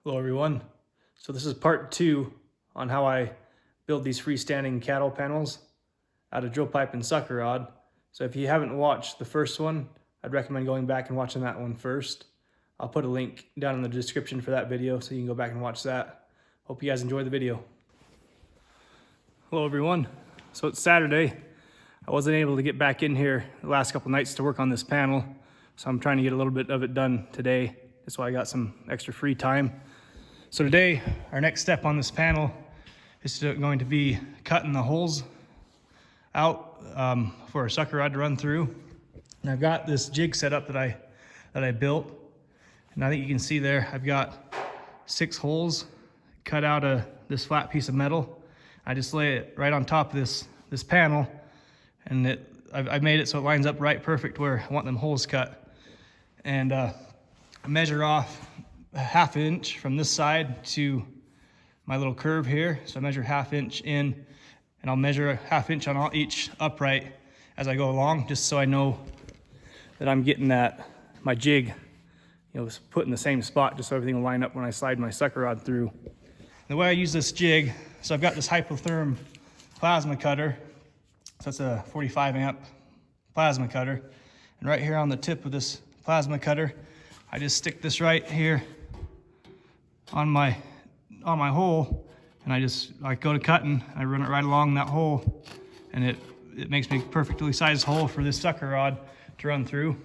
Hello everyone. So this is part 2 on how I build these freestanding cattle panels out of drill pipe and sucker rod. So if you haven't watched the first one, I'd recommend going back and watching that one first. I'll put a link down in the description for that video so you can go back and watch that. Hope you guys enjoy the video. Hello everyone. So it's Saturday. I wasn't able to get back in here the last couple nights to work on this panel, so I'm trying to get a little bit of it done today. That's why I got some extra free time. So today, our next step on this panel is going to be cutting the holes out for our sucker rod to run through. And I've got this jig set up that I built, and I think you can see there I've got 6 holes cut out of this flat piece of metal. I just lay it right on top of this panel, and I've made it so it lines up right perfect where I want them holes cut. And I measure off a 1/2 inch from this side to my little curve here. So I measure 1/2 inch in, and I'll measure a 1/2 inch on each upright as I go along, just so I know that I'm getting my jig, put in the same spot, just so everything will line up when I slide my sucker rod through. And the way I use this jig, so I've got this Hypertherm plasma cutter. So it's a 45 amp plasma cutter. And right here on the tip of this plasma cutter, I just stick this right here on my hole, and I go to cutting, I run it right along that hole, and it makes me a perfectly sized hole for this sucker rod to run through.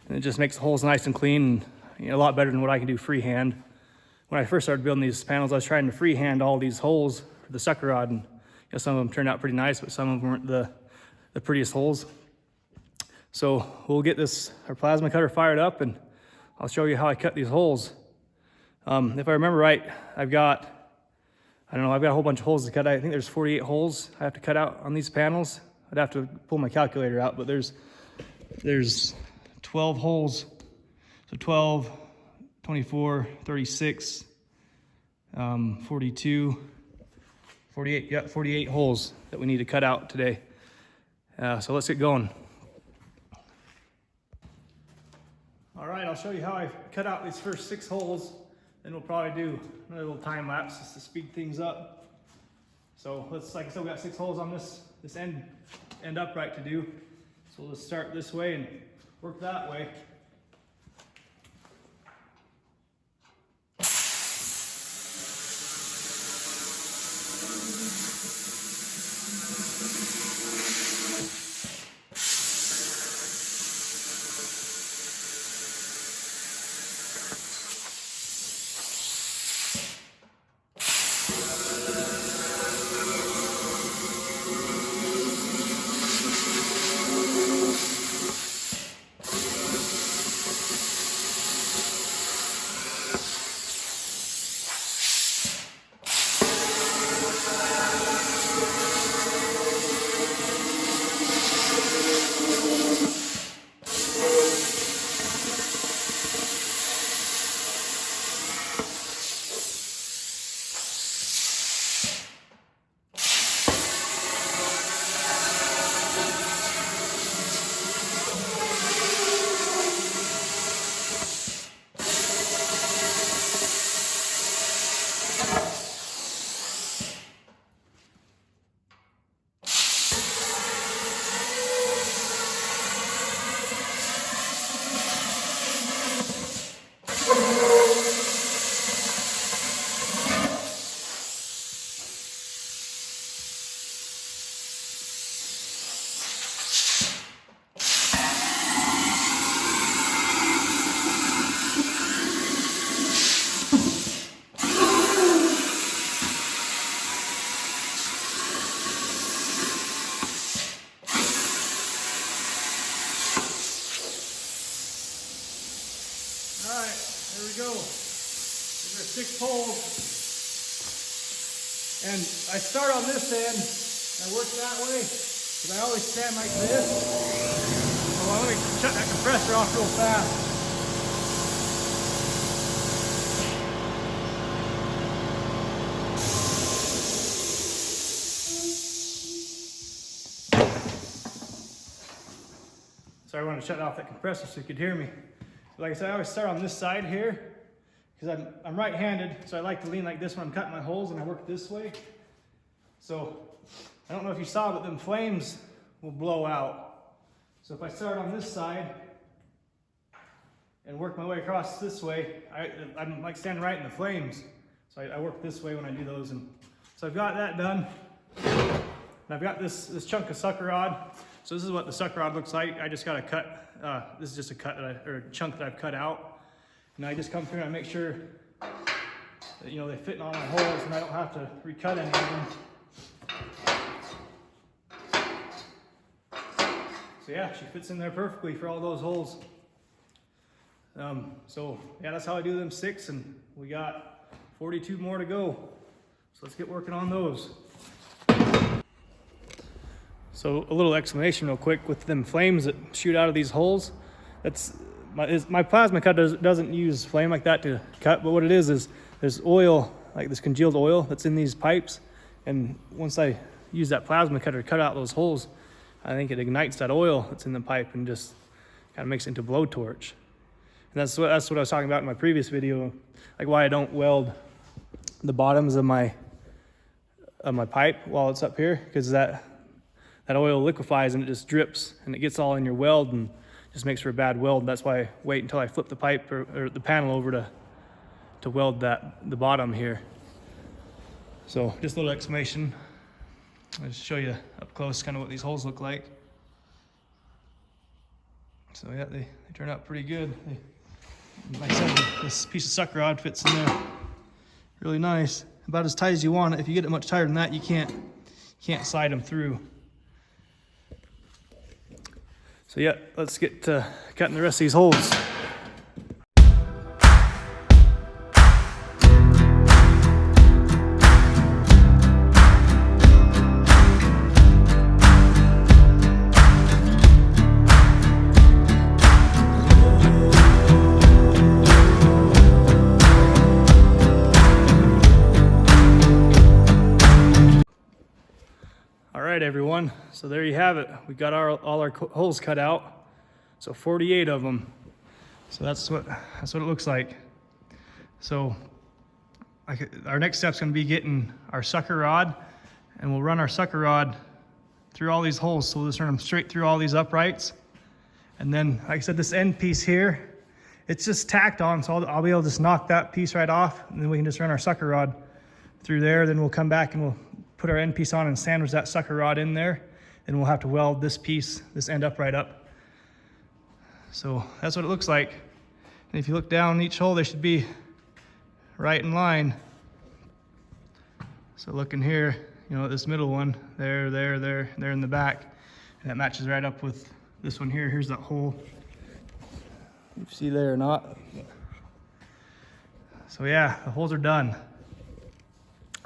And it just makes the holes nice and clean, and a lot better than what I can do freehand. When I first started building these panels, I was trying to freehand all these holes for the sucker rod, and some of them turned out pretty nice, but some of them weren't the prettiest holes. So we'll get our plasma cutter fired up, and I'll show you how I cut these holes. If I remember right, I've got a whole bunch of holes to cut. I think there's 48 holes I have to cut out on these panels. I'd have to pull my calculator out, but there's 12 holes. So 12, 24, 36, 42, 48, yeah, 48 holes that we need to cut out today. So let's get going. All right, I'll show you how I cut out these first 6 holes. Then we'll probably do another little time lapse just to speed things up. So like I said, we got 6 holes on this end upright to do. So we'll just start this way and work that way. There we go. These are 6 holes. And I start on this end, and I work that way, because I always stand like this. So let me shut that compressor off real fast. Sorry, I wanted to shut off that compressor so you could hear me. Like I said, I always start on this side here, because I'm right-handed, so I like to lean like this when I'm cutting my holes, and I work this way. So I don't know if you saw, but them flames will blow out. So if I start on this side and work my way across this way, I'm like standing right in the flames. So I work this way when I do those. And so I've got that done. And I've got this chunk of sucker rod. So this is what the sucker rod looks like. I just got to cut, this is just a cut or a chunk that I've cut out. And I just come through and I make sure that, you know, they fit in all my holes and I don't have to recut any of them. So yeah, she fits in there perfectly for all those holes. So yeah, that's how I do them 6, and we got 42 more to go. So let's get working on those. So a little explanation real quick with them flames that shoot out of these holes. That's my plasma cutter doesn't use flame like that to cut, but what it is there's oil, like this congealed oil that's in these pipes, and once I use that plasma cutter to cut out those holes, I think it ignites that oil that's in the pipe and just kind of makes it into a blowtorch. And that's what I was talking about in my previous video, like why I don't weld the bottoms of my pipe while it's up here, because that oil liquefies and it just drips and it gets all in your weld and just makes for a bad weld. That's why I wait until I flip the pipe or the panel over to weld the bottom here. So just a little explanation. I'll just show you up close kind of what these holes look like. So yeah, they turn out pretty good. Like I said, this piece of sucker rod fits in there really nice. About as tight as you want it. If you get it much tighter than that, you can't slide them through. So yeah, let's get to cutting the rest of these holes. All right, everyone, so there you have it. We got all our holes cut out, so 48 of them. So that's what it looks like. So our next step's going to be getting our sucker rod, and we'll run our sucker rod through all these holes. So we'll just run them straight through all these uprights, and then, like I said, this end piece here, it's just tacked on, so I'll be able to just knock that piece right off, and then we can just run our sucker rod through there. Then we'll come back and we'll put our end piece on and sandwich that sucker rod in there. Then we'll have to weld this piece, this end upright up. So that's what it looks like. And if you look down each hole, they should be right in line. So looking here, you know, this middle one, there in the back, and that matches right up with this one here. Here's that hole. You see there or not? So yeah, the holes are done.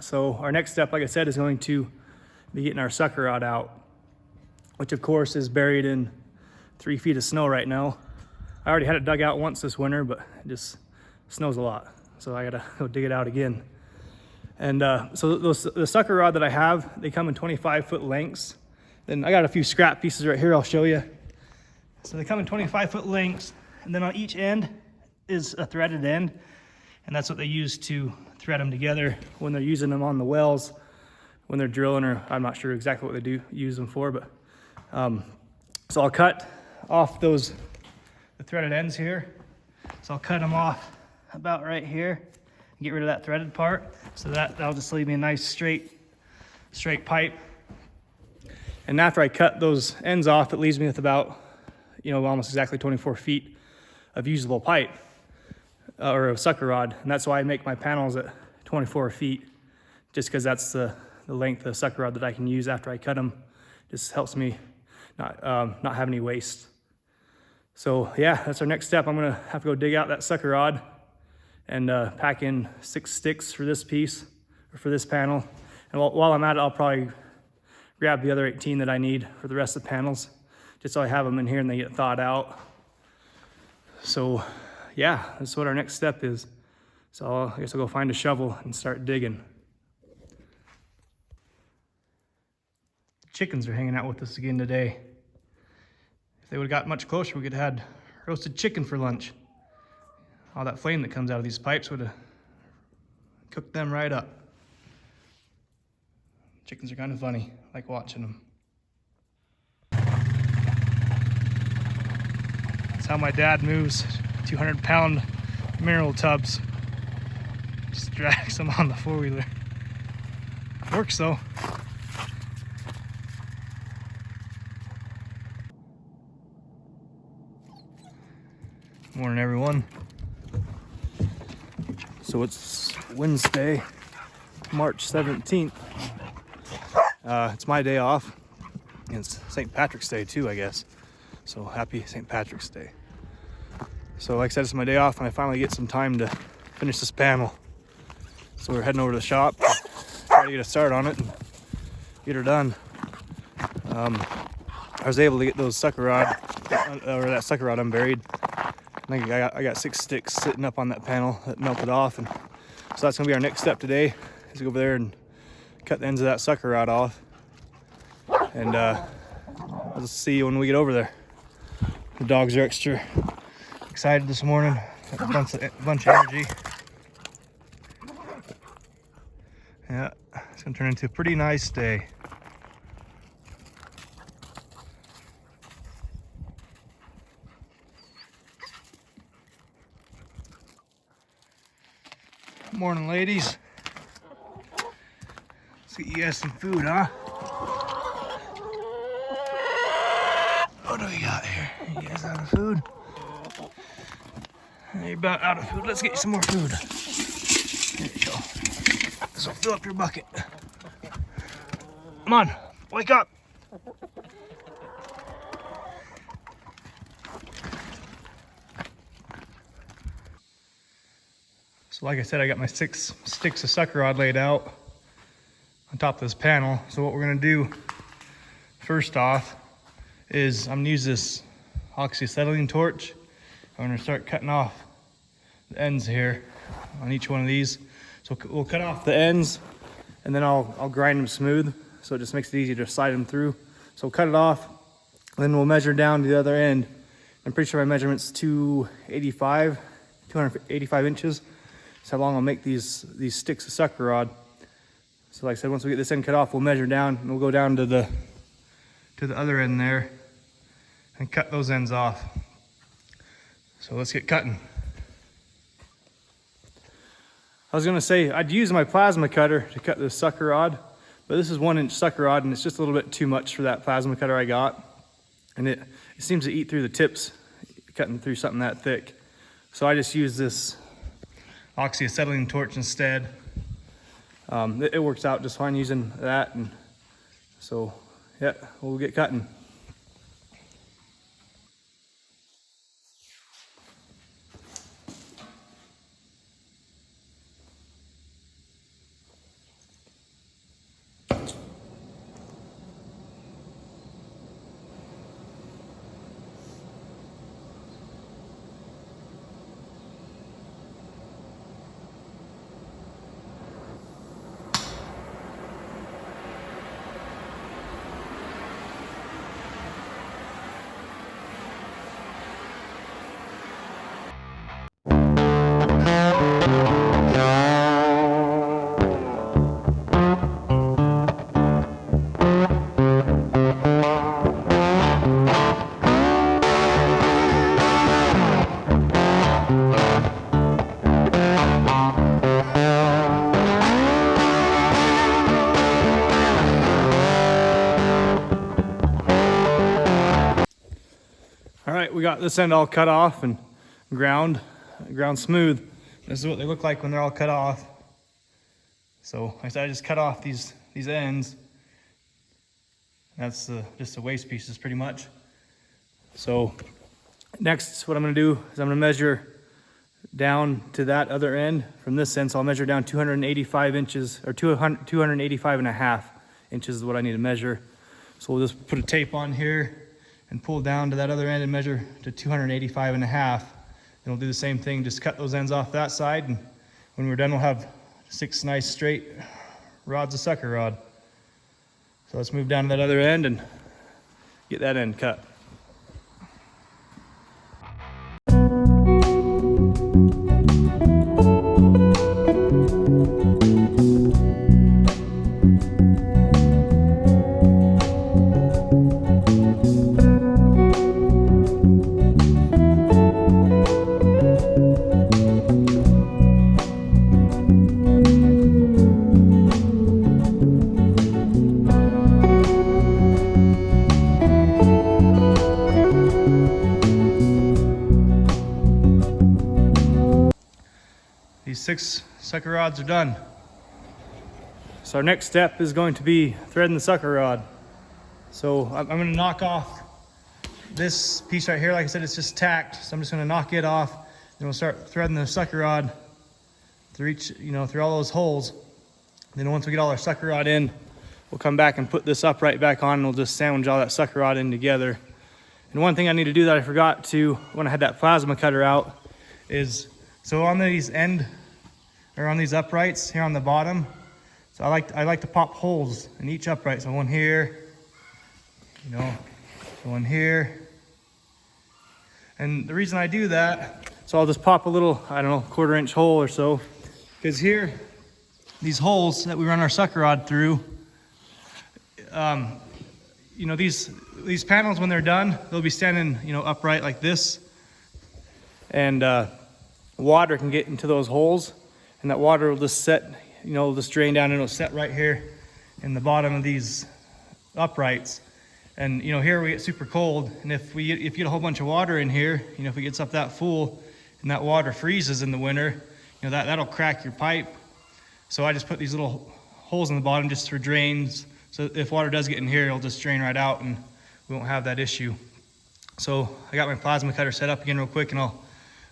So our next step, like I said, is going to be getting our sucker rod out, which of course is buried in 3 feet of snow right now. I already had it dug out once this winter, but it just snows a lot. So I gotta go dig it out again. And so the sucker rod that I have, they come in 25-foot lengths. Then I got a few scrap pieces right here I'll show you. So they come in 25-foot lengths, and then on each end is a threaded end, and that's what they use to thread them together when they're using them on the wells, when they're drilling, or I'm not sure exactly what they do use them for, but so I'll cut off the threaded ends here. So I'll cut them off about right here and get rid of that threaded part. So that'll just leave me a nice straight pipe. And after I cut those ends off, it leaves me with about, you know, almost exactly 24 feet of usable pipe. Or a sucker rod, and that's why I make my panels at 24 feet, just because that's the length of the sucker rod that I can use after I cut them. Just helps me not have any waste. So yeah, that's our next step. I'm gonna have to go dig out that sucker rod and pack in 6 sticks for this piece, or for this panel. And while I'm at it, I'll probably grab the other 18 that I need for the rest of the panels, just so I have them in here and they get thawed out. So yeah, that's what our next step is. So I guess I'll go find a shovel and start digging. Chickens are hanging out with us again today. If they would have got much closer, we could have had roasted chicken for lunch. All that flame that comes out of these pipes would have cooked them right up. Chickens are kind of funny, I like watching them. That's how my dad moves 200-pound mineral tubs. Just drags them on the four-wheeler. Works though. Morning, everyone. So it's Wednesday, March 17th. It's my day off. And it's St. Patrick's Day too, I guess. So happy St. Patrick's Day. So like I said, it's my day off and I finally get some time to finish this panel. So we're heading over to the shop, try to get a start on it and get her done. I was able to get those sucker rod, or that sucker rod unburied. I got 6 sticks sitting up on that panel that melted off, and so that's gonna be our next step today, is to go over there and cut the ends of that sucker rod off. And we'll see you when we get over there. The dogs are extra excited this morning, got a bunch of energy. Yeah, it's gonna turn into a pretty nice day. Morning, ladies. Let's get you guys some food, huh? What do we got here? You guys out of food? You're about out of food. Let's get you some more food. There you go. This will fill up your bucket. Come on, wake up. So like I said, I got my 6 sticks of sucker rod laid out on top of this panel. So what we're gonna do first off is I'm gonna use this oxyacetylene torch. I'm gonna start cutting off the ends here on each one of these. So we'll cut off the ends and then I'll grind them smooth. So it just makes it easier to slide them through. So we'll cut it off, then we'll measure down to the other end. I'm pretty sure my measurement's 285 inches. That's how long I'll make these sticks of sucker rod. So like I said, once we get this end cut off, we'll measure down and we'll go down to the other end there and cut those ends off. So let's get cutting. I was gonna say I'd use my plasma cutter to cut this sucker rod, but this is 1-inch sucker rod and it's just a little bit too much for that plasma cutter I got. And it seems to eat through the tips, cutting through something that thick. So I just use this oxyacetylene torch instead. It works out just fine using that, and so yeah, we'll get cutting. All right, we got this end all cut off and ground smooth. This is what they look like when they're all cut off. So like I said, I just cut off these ends. That's just the waste pieces pretty much. So next, what I'm gonna do is I'm gonna measure down to that other end from this end. So I'll measure down 285 inches, or 285 and a half inches is what I need to measure. So we'll just put a tape on here and pull down to that other end and measure to 285 and a half. And we'll do the same thing, just cut those ends off that side, and when we're done, we'll have 6 nice straight rods of sucker rod. So let's move down to that other end and get that end cut. 6 sucker rods are done. So our next step is going to be threading the sucker rod. So I'm going to knock off this piece right here. Like I said, it's just tacked, so I'm just going to knock it off. Then we'll start threading the sucker rod through through all those holes. Then once we get all our sucker rod in, we'll come back and put this upright back on, and we'll just sandwich all that sucker rod in together. And one thing I need to do that I forgot to when I had that plasma cutter out is, so on these on these uprights here on the bottom, so I like to pop holes in each upright. So one here, one here. And the reason I do that, so I'll just pop a little, I don't know, 1/4 inch hole or so, because here, these holes that we run our sucker rod through, these panels, when they're done, they'll be standing, upright like this, and water can get into those holes, and that water will just set, just drain down, and it'll set right here in the bottom of these uprights. And here we get super cold, and if you get a whole bunch of water in here, if it gets up that full, and that water freezes in the winter, that'll crack your pipe. So I just put these little holes in the bottom just for drains. So if water does get in here, it'll just drain right out, and we won't have that issue. So I got my plasma cutter set up again real quick, and I'll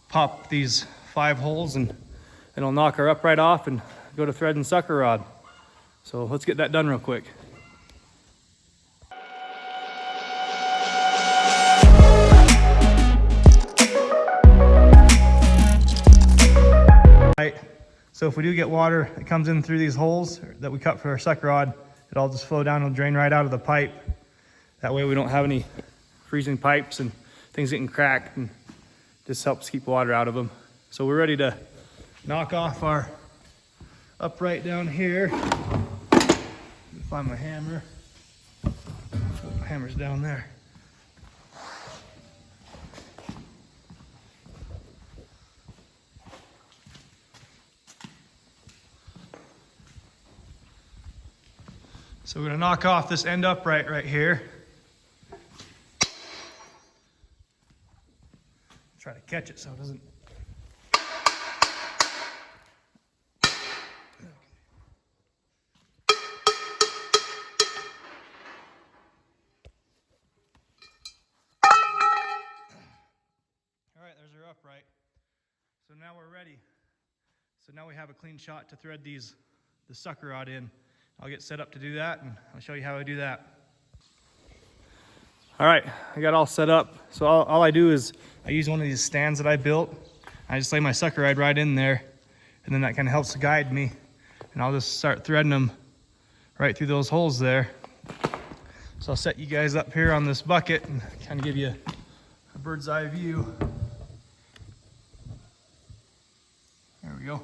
pop these 5 holes, and I'll knock our upright off and go to threading sucker rod. So let's get that done real quick. Right. So if we do get water that comes in through these holes that we cut for our sucker rod, it'll all just flow down and drain right out of the pipe. That way we don't have any freezing pipes and things getting cracked, and just helps keep water out of them. So we're ready to knock off our upright down here. Find my hammer. My hammer's down there. So we're going to knock off this end upright right here. Try to catch it so it doesn't. All right, there's our upright. So now we're ready. So now we have a clean shot to thread the sucker rod in. I'll get set up to do that, and I'll show you how I do that. All right, I got all set up. So all I do is I use one of these stands that I built. I just lay my sucker rod right in there, and then that kind of helps to guide me. And I'll just start threading them right through those holes there. So I'll set you guys up here on this bucket and kind of give you a bird's eye view. There we go.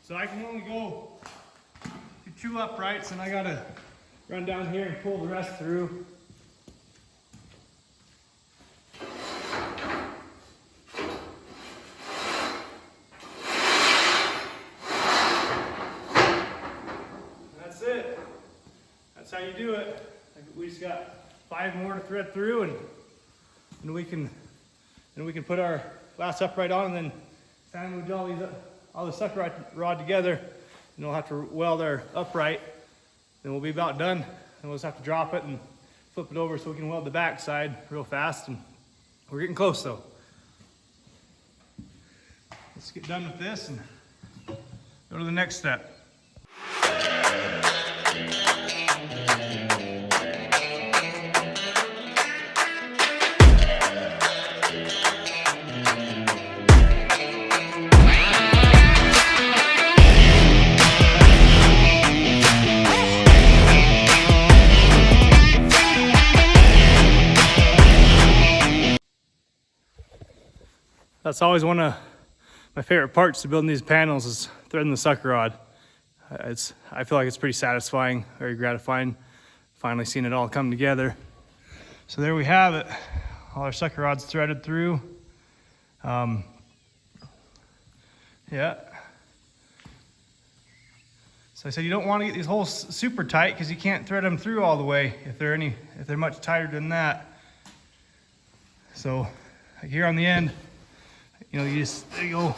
So I can only go to 2 uprights, and I gotta run down here and pull the rest through. And that's it. That's how you do it. We just got 5 more to thread through, and we can put our last upright on, and then sandwich all the sucker rod together, and we'll have to weld our upright. Then we'll be about done, and we'll just have to drop it and flip it over so we can weld the back side real fast. And we're getting close though. Let's get done with this and go to the next step. That's always one of my favorite parts to building these panels is threading the sucker rod. I feel like it's pretty satisfying, very gratifying, finally seeing it all come together. So there we have it, all our sucker rods threaded through. Yeah. So I said you don't want to get these holes super tight because you can't thread them through all the way if they're much tighter than that. So like here on the end, you know, there you go.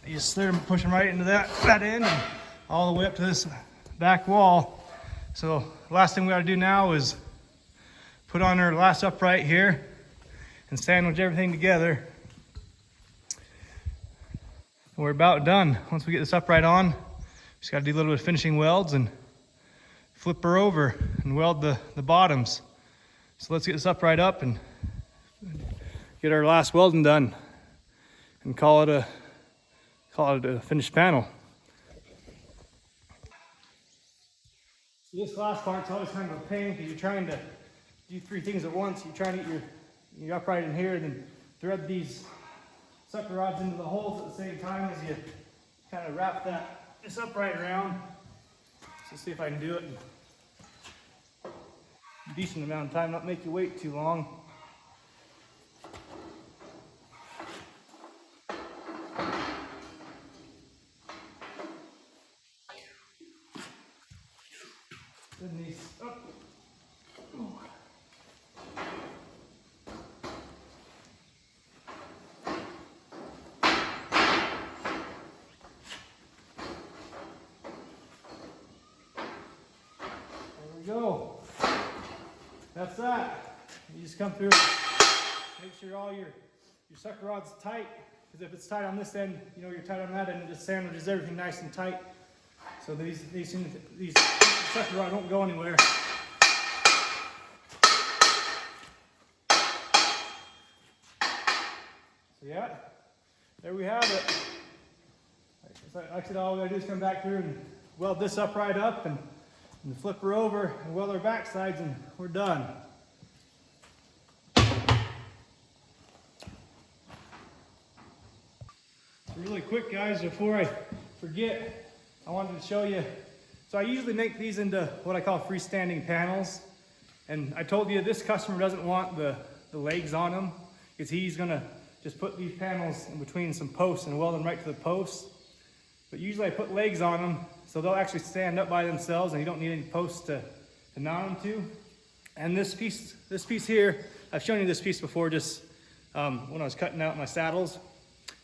You just thread them, push them right into that end and all the way up to this back wall. So the last thing we got to do now is put on our last upright here and sandwich everything together. And we're about done. Once we get this upright on, just got to do a little bit of finishing welds and flip her over and weld the bottoms. So let's get this upright up and get our last welding done and call it a finished panel. So this last part's always kind of a pain because you're trying to do 3 things at once. You're trying to get your upright in here and then thread these sucker rods into the holes at the same time as you kind of wrap this upright around. So let's see if I can do it in a decent amount of time, not make you wait too long. Then these up. Ooh. There we go. That's that. You just come through, make sure all your sucker rod's tight, because if it's tight on this end, you know you're tight on that end, it just sandwiches everything nice and tight. So these sucker rod don't go anywhere. So yeah, there we have it. Like I said, all we gotta do is come back through and weld this upright up and flip her over and weld our back sides and we're done. So really quick guys, before I forget, I wanted to show you. So I usually make these into what I call freestanding panels. And I told you this customer doesn't want the legs on them because he's gonna just put these panels in between some posts and weld them right to the posts. But usually I put legs on them so they'll actually stand up by themselves and you don't need any posts to mount them to. And this piece here, I've shown you this piece before just when I was cutting out my saddles.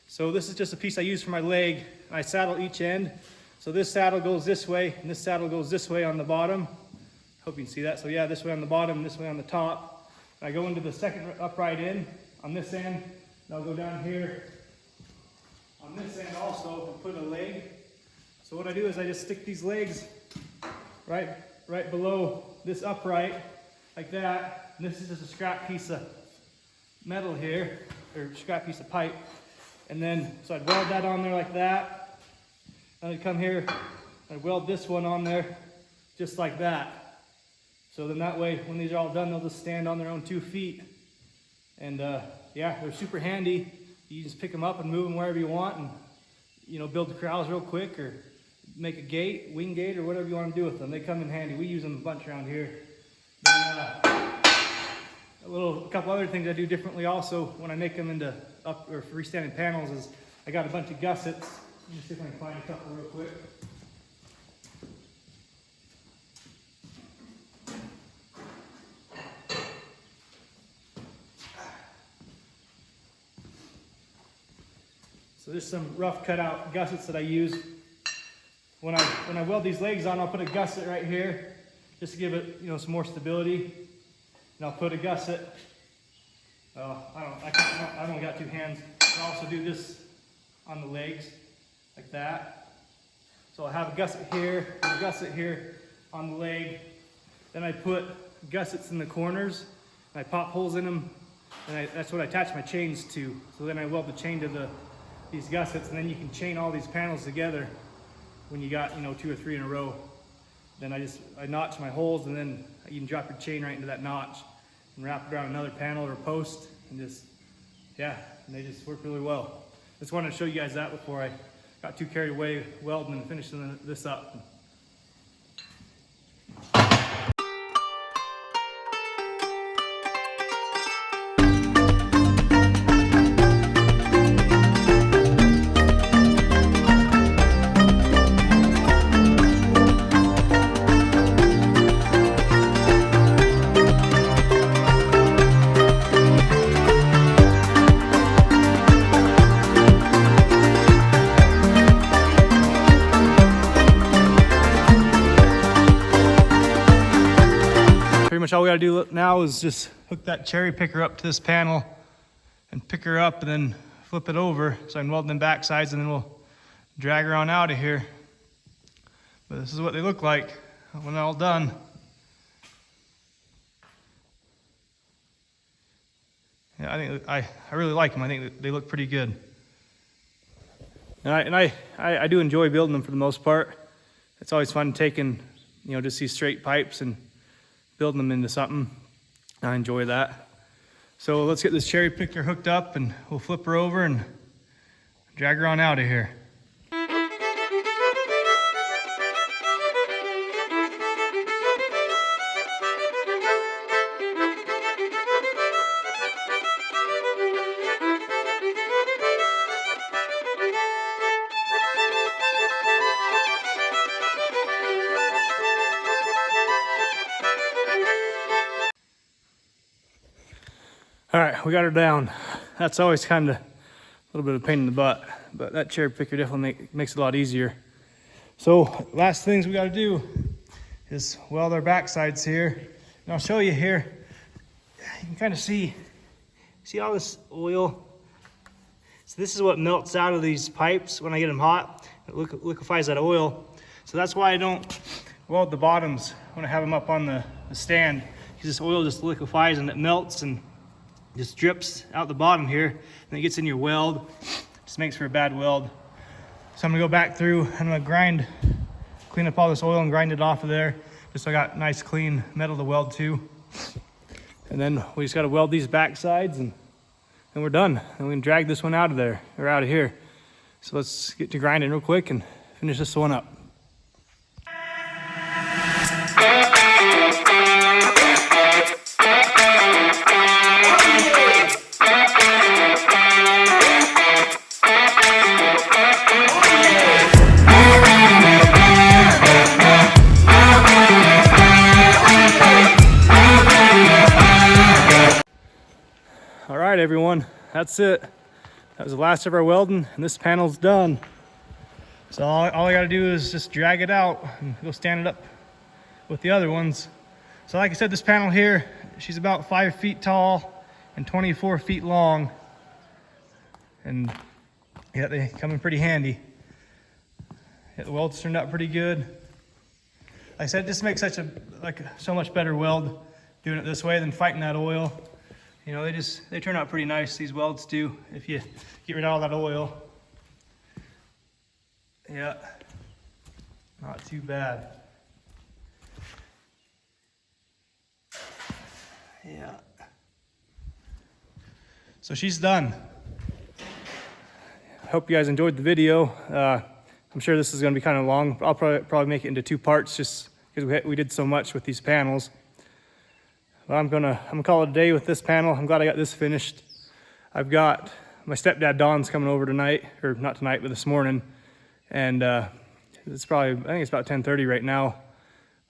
So this is just a piece I use for my leg. I saddle each end. So this saddle goes this way and this saddle goes this way on the bottom. Hope you can see that. So yeah, this way on the bottom and this way on the top. And I go into the second upright end on this end. And I'll go down here on this end also and put a leg. So what I do is I just stick these legs right below this upright like that. And this is just a scrap piece of metal here, or scrap piece of pipe. And then, so I'd weld that on there like that. And I'd come here, I'd weld this one on there just like that. So then that way, when these are all done, they'll just stand on their own 2 feet. And yeah, they're super handy. You just pick them up and move them wherever you want and, you know, build the corrals real quick or make a gate, wing gate, or whatever you want to do with them. They come in handy. We use them a bunch around here. Then, a couple other things I do differently also when I make them into freestanding panels is I got a bunch of gussets. Let me see if I can find a couple real quick. So there's some rough cut out gussets that I use. When I weld these legs on, I'll put a gusset right here just to give it, you know, some more stability. And I'll put a gusset. I've only got 2 hands. I'll also do this on the legs like that. So I'll have a gusset here, and a gusset here on the leg. Then I put gussets in the corners, and I pop holes in them, and that's what I attach my chains to. So then I weld the chain to these gussets, and then you can chain all these panels together when you got, you know, 2 or 3 in a row. Then I notch my holes, and then you can drop your chain right into that notch and wrap it around another panel or post and just yeah, and they just work really well. Just wanted to show you guys that before I got too carried away welding and finishing this up. Pretty much all we gotta do now is just hook that cherry picker up to this panel and pick her up and then flip it over so I can weld them back sides, and then we'll drag her on out of here. But this is what they look like when they're all done. Yeah, I think I really like them. I think they look pretty good. And I do enjoy building them for the most part. It's always fun taking, just these straight pipes and building them into something. I enjoy that. So let's get this cherry picker hooked up and we'll flip her over and drag her on out of here. All right, we got her down. That's always kind of a little bit of a pain in the butt, but that cherry picker definitely makes it a lot easier. So last things we got to do is weld our back sides here. And I'll show you here. You can kind of see all this oil. So this is what melts out of these pipes when I get them hot. It liquefies that oil. So that's why I don't weld the bottoms when I have them up on the stand, because this oil just liquefies and it melts and just drips out the bottom here, and it gets in your weld. Just makes for a bad weld. So I'm gonna go back through and I'm gonna clean up all this oil and grind it off of there, just so I got nice clean metal to weld to. And then we just gotta weld these back sides and we're done. And we can drag this one out of there, or out of here. So let's get to grinding real quick and finish this one up. All right, everyone, that's it. That was the last of our welding, and this panel's done. So all I gotta do is just drag it out and go stand it up with the other ones. So like I said, this panel here, she's about 5 feet tall and 24 feet long. And yeah, they come in pretty handy. Yeah, the welds turned out pretty good. Like I said, it just makes so much better weld doing it this way than fighting that oil. They turn out pretty nice, these welds do, if you get rid of all that oil. Yeah, not too bad. Yeah. So she's done. I hope you guys enjoyed the video. I'm sure this is going to be kind of long. I'll probably make it into 2 parts just because we did so much with these panels. But I'm gonna call it a day with this panel. I'm glad I got this finished. I've got my stepdad Don's coming over tonight, or not tonight, but this morning, and it's probably, I think it's about 10:30 right now.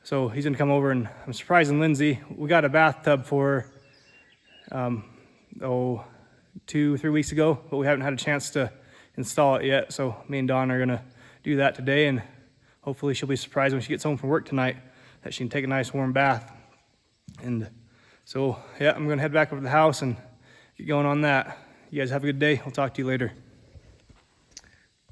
So he's gonna come over, and I'm surprising Lindsay. We got a bathtub for her 2-3 weeks ago, but we haven't had a chance to install it yet. So me and Don are gonna do that today, and hopefully she'll be surprised when she gets home from work tonight that she can take a nice warm bath. And so, yeah, I'm gonna head back over to the house and get going on that. You guys have a good day. I'll talk to you later.